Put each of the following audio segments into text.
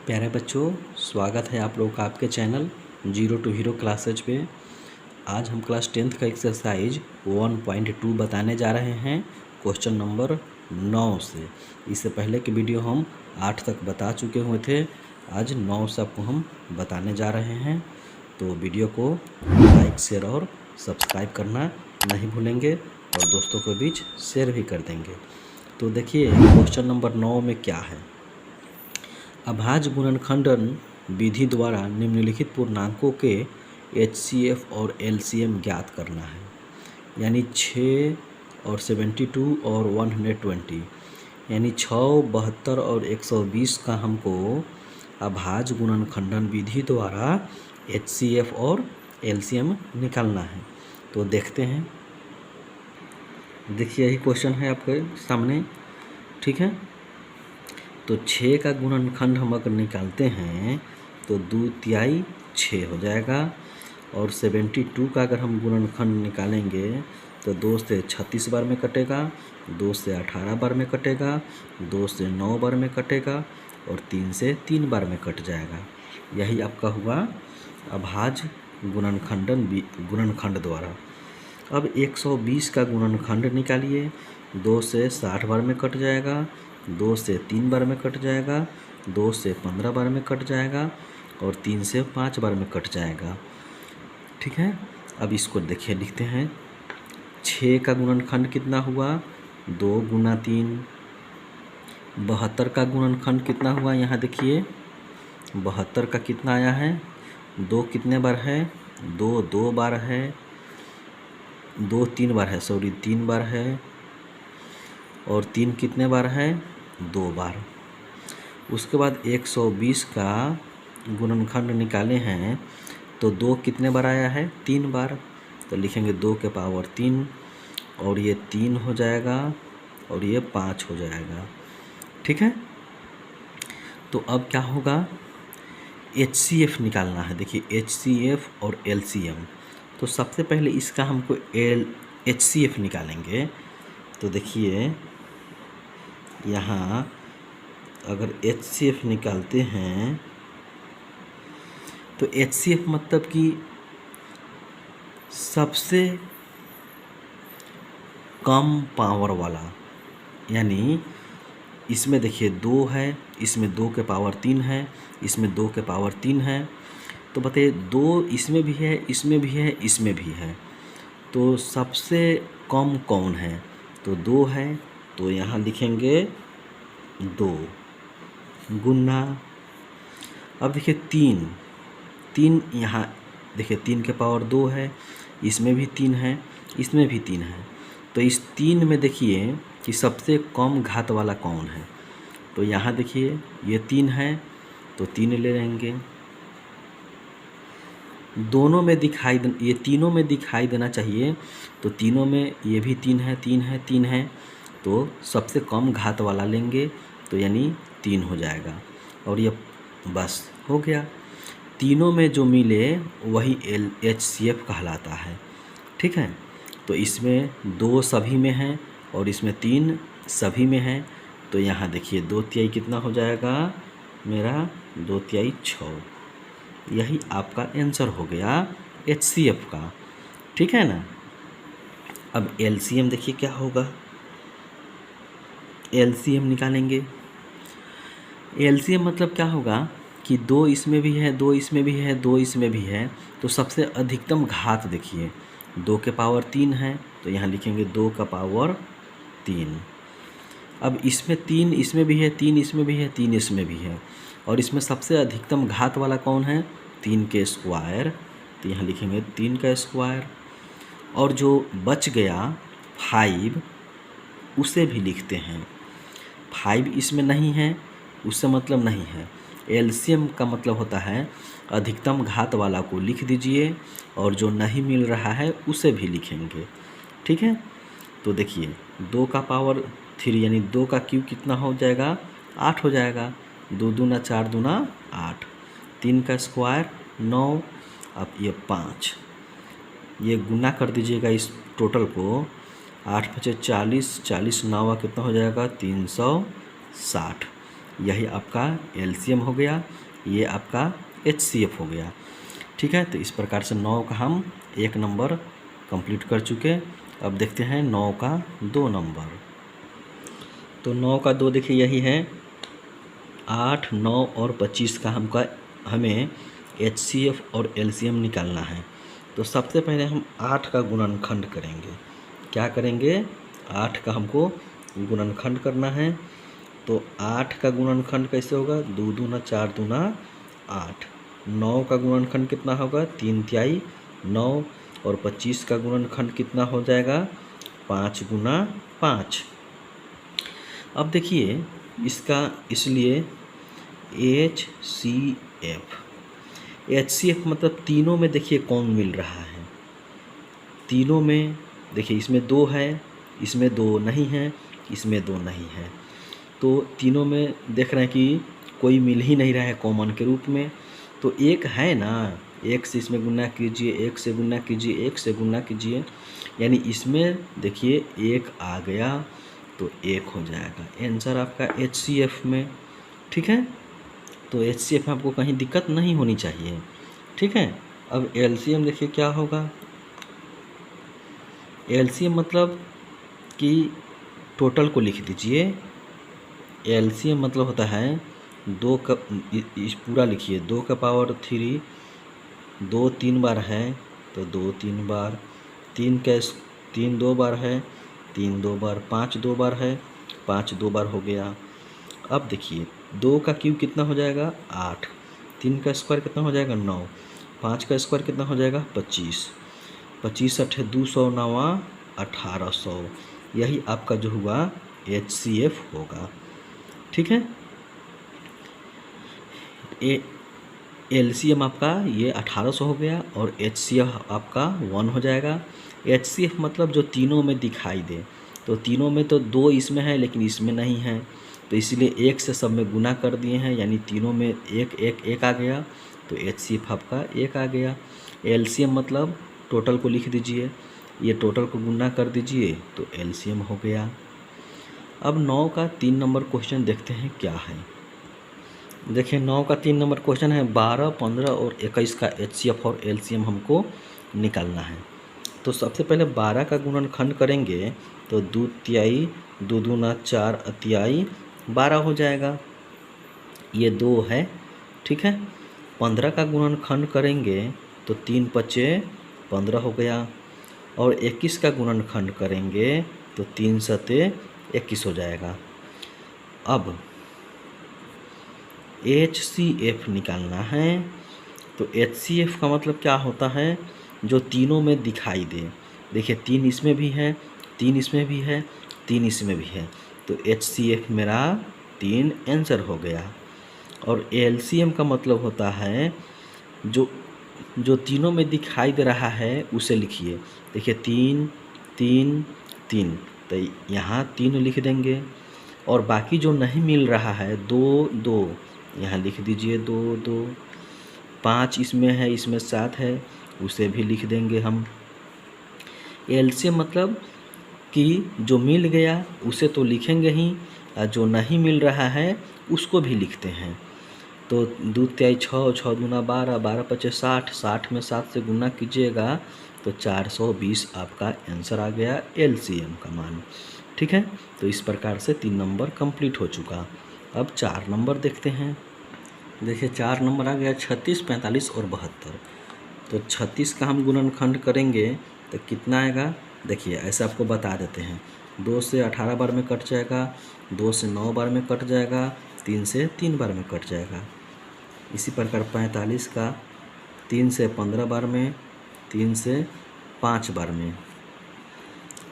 प्यारे बच्चों, स्वागत है आप लोगों का आपके channel zero to hero classes पे। आज हम क्लास 10th का एक्सरसाइज 1.2 बताने जा रहे हैं क्वेश्चन नंबर 9 से। इससे पहले की वीडियो हम 8 तक बता चुके हुए थे। आज 9 से आपको हम बताने जा रहे हैं, तो वीडियो को लाइक शेयर और सब्सक्राइब करना नहीं भूलेंगे और दोस्तों के बीच शेयर भी कर देंगे। तो देखिए क्वेश्चन नंबर 9 में क्या है। अभाज्य गुणनखंडन विधि द्वारा निम्नलिखित पूर्णांकों के HCF और LCM ज्ञात करना है। यानी 6 और 72 और 120, यानी 6, 72 और 120 का हमको अभाज्य गुणनखंडन विधि द्वारा HCF और LCM निकालना है। तो देखते हैं। देखिए यही क्वेश्चन है आपके सामने, ठीक है। तो 6 का गुणनखंड हम अगर निकालते हैं तो 2/3 6 हो जाएगा, और 72 का अगर हम गुणनखंड निकालेंगे तो 2 से 36 बार में कटेगा, 2 से 18 बार में कटेगा, 2 से 9 बार में कटेगा और 3 से 3 बार में कट जाएगा। यही आपका हुआ अभाज्य गुणनखंड द्वारा। अब 120 का गुणनखंड निकालिए। 2 से 60 बार में कट जाएगा, 2 से 3 बार में कट जाएगा, 2 से 15 बार में कट जाएगा और 3 से 5 बार में कट जाएगा, ठीक है। अब इसको देखिए, लिखते हैं। 6 का गुणनखंड कितना हुआ? 2 गुना 3। 72 का गुणनखंड कितना हुआ? यहाँ देखिए 72 का कितना आया है? 2 कितने बार है? 2 2 बार है, 2 3 बार है, 3 बार है, और 3 कितने बार है? 2 बार। उसके बाद 120 का गुणनखंड निकाले हैं तो 2 कितने बार आया है? 3 बार। तो लिखेंगे 2 के पावर 3, और ये 3 हो जाएगा और ये 5 हो जाएगा, ठीक है। तो अब क्या होगा? HCF निकालना है। देखिए HCF और LCM। तो सबसे पहले इसका हमको HCF निकालेंगे। तो देखिए यहाँ अगर HCF निकालते हैं तो HCF मतलब कि सबसे कम पावर वाला। यानी इसमें देखिए 2 है, इसमें 2 के पावर 3 है, इसमें 2 के पावर 3 है। तो बताइए 2 इसमें भी है, इसमें भी है, इसमें भी है, तो सबसे कम कौन है? तो 2 है। तो यहाँ लिखेंगे 2 गुना। अब देखिए 3 यहाँ देखिए 3 के पावर 2 है, इसमें भी 3 है, इसमें भी 3 है। तो इस 3 में देखिए कि सबसे कम घात वाला कौन है? तो यहाँ देखिए ये 3 है, तो 3 ले लेंगे। दोनों में दिखाई ये तीनों में दिखाई देना चाहिए, तो तीनों में ये भी 3 है, 3 है, 3 है, तो सबसे कम घात वाला लेंगे, तो यानी 3 हो जाएगा। और ये बस हो गया। तीनों में जो मिले वही HCF कहलाता है, ठीक है। तो इसमें 2 सभी में है और इसमें 3 सभी में है। तो यहाँ देखिए 2/3 कितना हो जाएगा मेरा? 2/3 6। यही आपका आंसर हो गया HCF का, ठीक है ना। अब LCM देखिए क्या होगा। LCM निकालेंगे। LCM मतलब क्या होगा कि 2 इसमें भी है, 2 इसमें भी है, 2 इसमें भी है, तो सबसे अधिकतम घात देखिए 2 के पावर 3 है, तो यहाँ लिखेंगे 2 का पावर 3। अब इसमें 3 इसमें भी है, 3 इसमें भी है, 3 इसमें भी है, और इसमें सबसे अधिकतम घात वाला कौन है? 3 के स्क्वायर, तो यहाँ लिखेंगे 3 का स्क्वायर। और जो बच गया 5 उसे भी लिखते हैं। 5 इसमें नहीं है, उससे मतलब नहीं है। LCM का मतलब होता है अधिकतम घात वाला को लिख दीजिए और जो नहीं मिल रहा है उसे भी लिखेंगे, ठीक है। तो देखिए 2 का पावर 3 यानी 2 का क्यूब कितना हो जाएगा? 8 हो जाएगा। 2 दूना 4 दूना 8। 3 का स्क्वायर 9। अब ये 5, ये गुना कर दीजिएगा इस टोटल को। 8 × 5 = 40, 40 9 कितना हो जाएगा? 360। यही आपका एलसीएम हो गया, ये आपका एचसीएफ हो गया। ठीक है, तो इस प्रकार से 9 का हम 1 नंबर कंप्लीट कर चुके। अब देखते हैं 9 का 2 नंबर। तो 9 का 2 देखिए यही है, 8, 9 और 25 का हमें एचसीएफ और एलसीएम निकालना है। तो सबसे पहले हम 8 का गुणनखंड करेंगे। क्या करेंगे? 8 का हमको गुणनखंड करना है। तो 8 का गुणनखंड कैसे होगा? 2 दूना 4 दूना 8। 9 का गुणनखंड कितना होगा? 3 तिहाई 9। और 25 का गुणनखंड कितना हो जाएगा? 5 गुना 5। अब देखिए इसका, इसलिए एच सी एफ मतलब तीनों में देखिए कौन मिल रहा है। तीनों में देखिए इसमें 2 है, इसमें 2 नहीं है, इसमें 2 नहीं है। तो तीनों में देख रहे हैं कि कोई मिल ही नहीं रहा है कॉमन के रूप में। तो एक है ना, एक से इसमें गुना कीजिए, एक से गुना कीजिए, एक से गुना कीजिए, यानी इसमें देखिए एक आ गया तो एक हो जाएगा। आंसर आपका एचसीएफ में। ठीक है, तो एचसीएफ में आपको कहीं दिक्कत नहीं होनी चाहिए। ठीक है, अब एलसीएम देखिए क्या होगा। एलसीएम मतलब कि टोटल को लिख दीजिए। एलसीएम मतलब होता है 2 का, इस पूरा लिखिए, 2 का पावर 3, 2 3 बार है तो 2 3 बार, 3 2 बार है, 3 2 बार, 5 2 बार है, 5 2 बार हो गया। अब देखिए 2 का क्यूब कितना हो जाएगा? 8। 3 का स्क्वायर कितना हो जाएगा? 9। 5 का स्क्वायर कितना हो जाएगा? 25। 25 अठे 200 9 1800। यही आपका जो हुआ एचसीएफ होगा। ठीक है, एलसीएम आपका ये 1800 हो गया और एचसीएफ आपका 1 हो जाएगा। एचसीएफ मतलब जो तीनों में दिखाई दे। तो तीनों में तो 2 इसमें है लेकिन इसमें नहीं है, तो इसलिए 1 से सब में गुना कर दिए हैं, यानी तीनों में 1 1 1 आ गया, तो एचसीएफ आपका 1 आ गया। एलसीएम मतलब टोटल को लिख दीजिए, ये टोटल को गुना कर दीजिए तो एलसीएम हो गया। अब 9 का 3 नंबर क्वेश्चन देखते हैं क्या है। देखिए 9 का 3 नंबर क्वेश्चन है, 12, 15 और 21 का एचसीएफ और एलसीएम हमको निकालना है। तो सबसे पहले 12 का गुणनखंड करेंगे तो 2 तिहाई 2 दूना 4 अतिहाई 12 हो जाएगा, ये 2 है। ठीक है, 15 का गुणनखंड करेंगे तो 3 पचे 15 हो गया, और 21 का गुणनखंड करेंगे तो 3 सते 21 हो जाएगा। अब एचसीएफ निकालना है। तो एचसीएफ का मतलब क्या होता है? जो तीनों में दिखाई दे। देखिए 3 इसमें भी है, 3 इसमें भी है, 3 इसमें भी है, तो एचसीएफ मेरा 3 आंसर हो गया। और एलसीएम का मतलब होता है जो तीनों में दिखाई दे रहा है उसे लिखिए। देखिए 3 3 3, तो यहाँ 3 लिख देंगे, और बाकी जो नहीं मिल रहा है 2 2, यहाँ लिख दीजिए 2 2। 5 इसमें है, इसमें 7 है, उसे भी लिख देंगे हम। एलसीएम मतलब कि जो मिल गया उसे तो लिखेंगे ही, और जो नहीं मिल रहा है उसको भी लिखते हैं। तो 2 तिहाई 6, 6 दूना 12, 12 पचे 60, 60 में 7 से गुना कीजिएगा तो 420 आपका आंसर आ गया एलसीएम का मान। ठीक है, तो इस प्रकार से 3 नंबर कंप्लीट हो चुका। अब 4 नंबर देखते हैं। देखिए 4 नंबर आ गया 36, 45 और 72। तो 36 का हम गुणनखंड करेंगे तो कितना आएगा? देखिए ऐसे आपको बता देते हैं, 2 से 18 बार में कट जाएगा, 2 से 9 बार में कट जाएगा, 3 से 3 बार में कट जाएगा। इसी प्रकार 45 का 3 से 15 बार में, 3 से 5 बार में।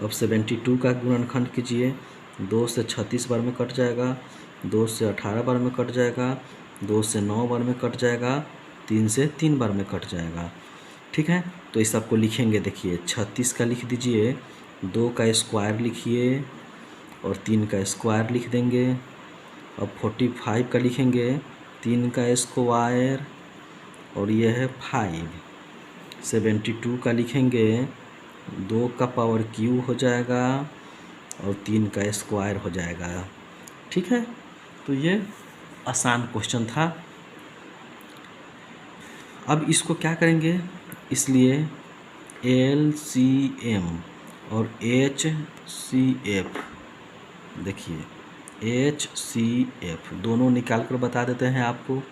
अब 72 का गुणनखंड कीजिए, 2 से 36 बार में कट जाएगा, 2 से 18 बार में कट जाएगा, 2 से 9 बार में कट जाएगा, 3 से 3 बार में कट जाएगा। ठीक है, तो इस सबको लिखेंगे। देखिए 36 का लिख दीजिए, 2 का स्क्वायर लिखिए और 3 का स्क्वायर लिख देंगे। अब 45 का लिखेंगे, 3 का स्क्वायर और ये है 5। 72 का लिखेंगे, 2 का पावर क्यू हो जाएगा और 3 का स्क्वायर हो जाएगा। ठीक है, तो ये आसान क्वेश्चन था। अब इसको क्या करेंगे, इसलिए LCM और HCF, देखिए HCF दोनों निकाल कर बता देते हैं आपको।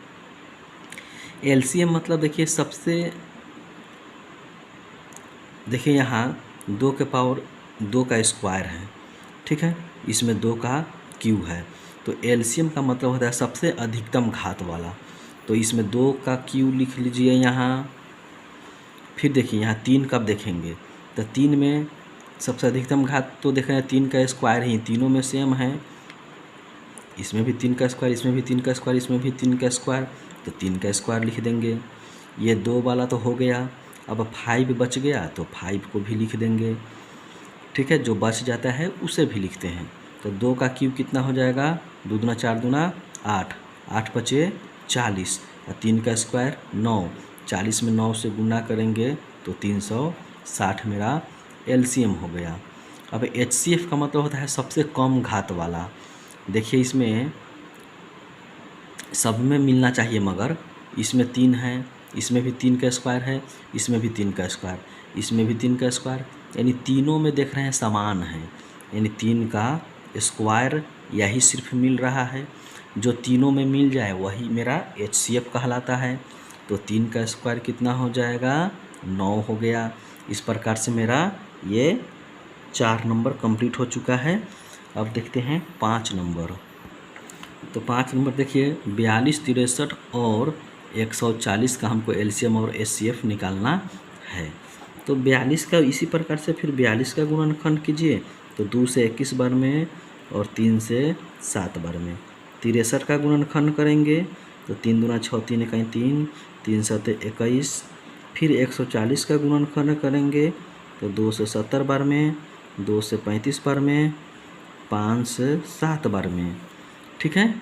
LCM मतलब देखिए देखिए यहाँ 2 के पावर 2 का स्क्वायर है, ठीक है, इसमें 2 का क्यूब है, तो LCM का मतलब होता है सबसे अधिकतम घात वाला। तो इसमें 2 का क्यूब लिख लीजिए यहाँ। फिर देखिए यहाँ 3 कब देखेंगे, तो 3 में सबसे अधिकतम घात तो देख रहे हैं 3 का स्क्वायर ही, तीनों में सेम है, इसमें भी 3 का स्क्वायर, इसमें भी 3 का स्क्वायर, इसमें भी 3 का स्क्वायर, तो 3 का स्क्वायर लिख देंगे। ये 2 वाला तो हो गया, अब 5 बच गया तो 5 को भी लिख देंगे, ठीक है, जो बच जाता है उसे भी लिखते हैं। तो 2 का क्यूब कितना हो जाएगा, 2 दूना 4 दूना 8, 8 बचे 40, और 3 का स्क्वायर 9, 40 में 9 से गुना करेंगे तो 360 मेरा LCM हो गया। अब HCF का मतलब होता है सबसे कम घात वाला। देखिए इसमें सब में मिलना चाहिए, मगर इसमें 3 है, इसमें भी 3 का स्क्वायर है, इसमें भी 3 का स्क्वायर, इसमें भी 3 का स्क्वायर, यानी तीनों में देख रहे हैं समान है, यानी 3 का स्क्वायर यही सिर्फ मिल रहा है। जो तीनों में मिल जाए वही मेरा HCF कहलाता है। तो 3 का स्क्वायर कितना हो जाएगा, 9 हो गया। इस प्रकार से मेरा ये 4 नंबर कंप्लीट हो चुका है। अब देखते हैं 5 नंबर। तो 5 नंबर देखिए 42, 63 और 140 का हमको LCM और HCF निकालना है। तो 42 का इसी प्रकार से फिर 42 का गुणनखंड कीजिए, तो 2 से 21 बार में और 3 से 7 बार में। 63 का गुणनखंड करेंगे तो 3 दूना 6, 3 इकाई 3, 3 7 21। फिर 140 का गुणनखंड करेंगे तो 2 से 70 बार में, 2 से 35 बार में, 5 से 7 बार में, ठीक है।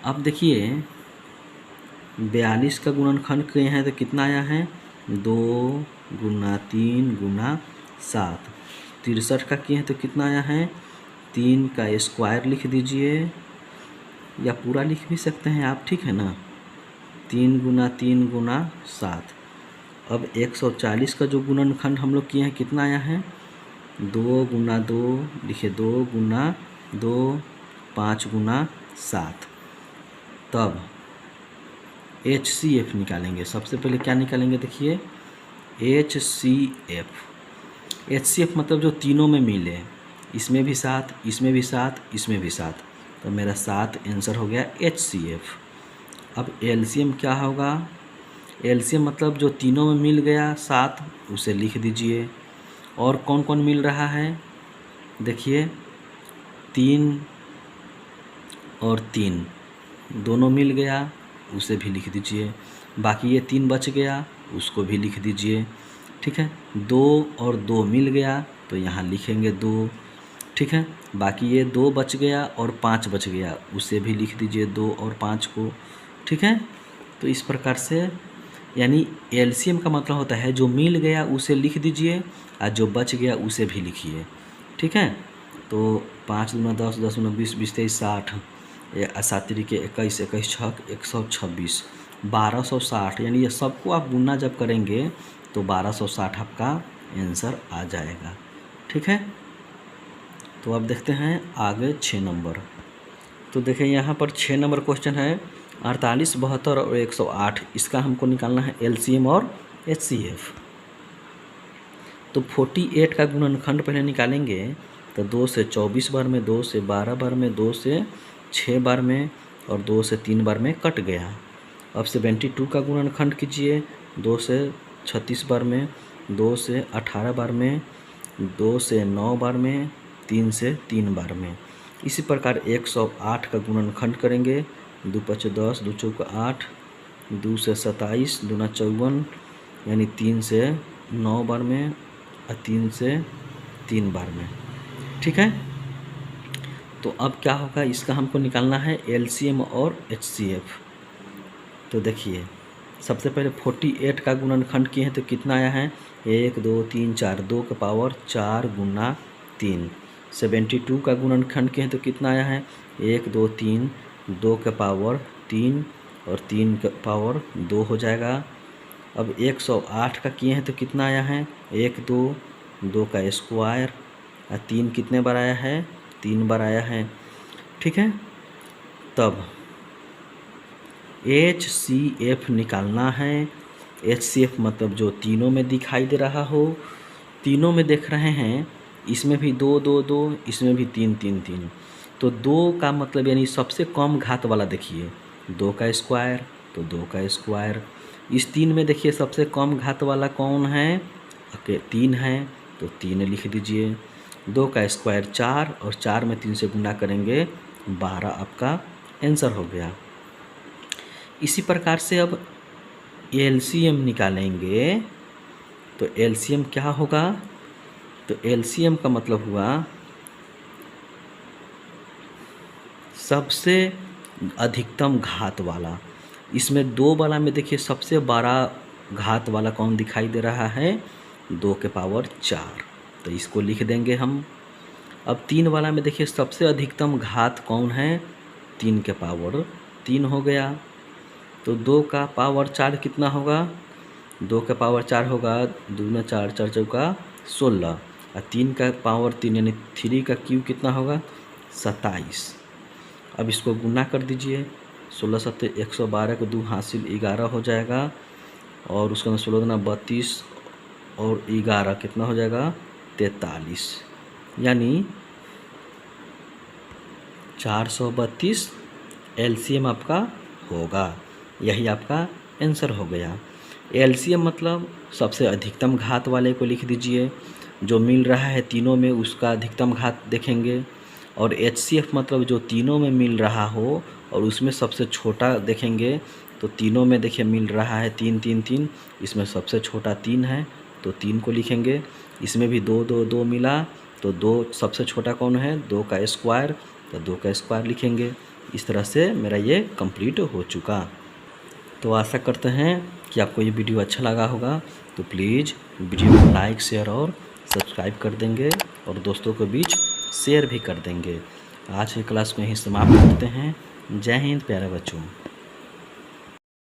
अब देखिए 42 का गुणनखंड किए हैं तो कितना आया है, 2 गुना 3 गुना 7। 63 का किए हैं तो कितना आया है, 3 का स्क्वायर लिख दीजिए, या पूरा लिख भी सकते हैं आप, ठीक है ना, 3 गुना 3 गुना 7। अब 140 का जो गुणनखंड हम लोग किए हैं कितना आया है, 2 गुना 2, लिखिए 2 गुना 2, 5 गुना 7। तब HCF निकालेंगे। सबसे पहले क्या निकालेंगे, देखिए HCF मतलब जो तीनों में मिले, इसमें भी 7, इसमें भी 7, इसमें भी 7, तो मेरा 7 आंसर हो गया HCF। अब LCM क्या होगा, LCM मतलब जो तीनों में मिल गया 7, उसे लिख दीजिए। और कौन कौन मिल रहा है, देखिए 3 और 3 दोनों मिल गया, उसे भी लिख दीजिए। बाकी ये 3 बच गया, उसको भी लिख दीजिए, ठीक है। 2 और 2 मिल गया तो यहाँ लिखेंगे 2, ठीक है। बाकी ये 2 बच गया और 5 बच गया, उसे भी लिख दीजिए 2 और 5 को, ठीक है। तो इस प्रकार से यानी LCM का मतलब होता है जो मिल गया उसे लिख दीजिए और जो बच गया उसे भी लिखिए, ठीक है। तो 5 दूना 10, 10 दूना 20, 20 23 60, 7 तिरिके 21, 21 छक 126, 1260, यानी ये सबको आप गुना जब करेंगे तो 1260 आपका आंसर आ जाएगा, ठीक है। तो अब देखते हैं आगे 6 नंबर। तो देखिए यहाँ पर 6 नंबर क्वेश्चन है 48, 72 और 108, इसका हमको निकालना है LCM और HCF। तो 48 का गुणनखंड पहले निकालेंगे, तो 2 से 24 बार में, 2 से 12 बार में, 2 से 6 बार में और 2 से 3 बार में कट गया। अब 72 का गुणनखंड कीजिए, 2 से 36 बार में, 2 से 18 बार में, 2 से 9 बार में, 3 से 3 बार में। इसी प्रकार 108 का गुणनखंड करेंगे, 2 5 10, 2 चौका 8, 2 से 27, 2 ना 54, यानी 3 से 9 बार में और 3 से 3 बार में, ठीक है। तो अब क्या होगा, इसका हमको निकालना है LCM और HCF। तो देखिए सबसे पहले 48 का गुणनखंड किए हैं तो कितना आया है, 1 2 3 4, 2 का पावर 4 गुना 3। 72 का गुणनखंड किए हैं तो कितना आया है, 1 2 3 2 के पावर 3 और 3 के पावर 2 हो जाएगा। अब 108 का किए हैं तो कितना आया है 1 2 का स्क्वायर और 3 कितने बार आया है 3 बार आया है। ठीक है, तब HCF निकालना है। HCF मतलब जो तीनों में दिखाई दे रहा हो, तीनों में देख रहे हैं, इसमें भी 2 2 2, इसमें भी 3 3 3, तो 2 का मतलब यानी सबसे कम घात वाला देखिए 2 का स्क्वायर तो 2 का स्क्वायर। इस 3 में देखिए सबसे कम घात वाला कौन है 3 है तो 3 लिख दीजिए। 2 का स्क्वायर 4 और 4 में 3 से गुना करेंगे 12 आपका आंसर हो गया। इसी प्रकार से अब LCM निकालेंगे तो LCM क्या होगा, तो LCM का मतलब हुआ सबसे अधिकतम घात वाला। इसमें 2 वाला में देखिए सबसे बड़ा घात वाला कौन दिखाई दे रहा है 2 के पावर 4, तो इसको लिख देंगे हम। अब 3 वाला में देखिए सबसे अधिकतम घात कौन है 3 के पावर 3 हो गया। तो 2 का पावर 4 कितना होगा 2 का पावर 4 होगा 2 दूना 4 4 चौका 16 और 3 का पावर 3 यानी 3 का क्यूब कितना होगा 27। अब इसको गुना कर दीजिए 16 सत्ते 112 को 2 हासिल 11 हो जाएगा और उसके अंदर 16 दूना 32 और 11 कितना हो जाएगा 43, यानी 432 LCM आपका होगा। यही आपका आंसर हो गया। LCM मतलब सबसे अधिकतम घात वाले को लिख दीजिए, जो मिल रहा है तीनों में उसका अधिकतम घात देखेंगे। और HCF मतलब जो तीनों में मिल रहा हो और उसमें सबसे छोटा देखेंगे, तो तीनों में देखिए मिल रहा है 3 3 3, इसमें सबसे छोटा 3 है तो 3 को लिखेंगे। इसमें भी 2 2 2 मिला तो 2 सबसे छोटा कौन है 2 का स्क्वायर तो 2 का स्क्वायर लिखेंगे। इस तरह से मेरा ये कंप्लीट हो चुका। तो आशा करते हैं कि आपको ये वीडियो अच्छा लगा होगा, तो प्लीज़ वीडियो को लाइक शेयर और सब्सक्राइब कर देंगे और दोस्तों के बीच शेयर भी कर देंगे। आज की क्लास में ही समाप्त करते हैं। जय हिंद प्यारे बच्चों।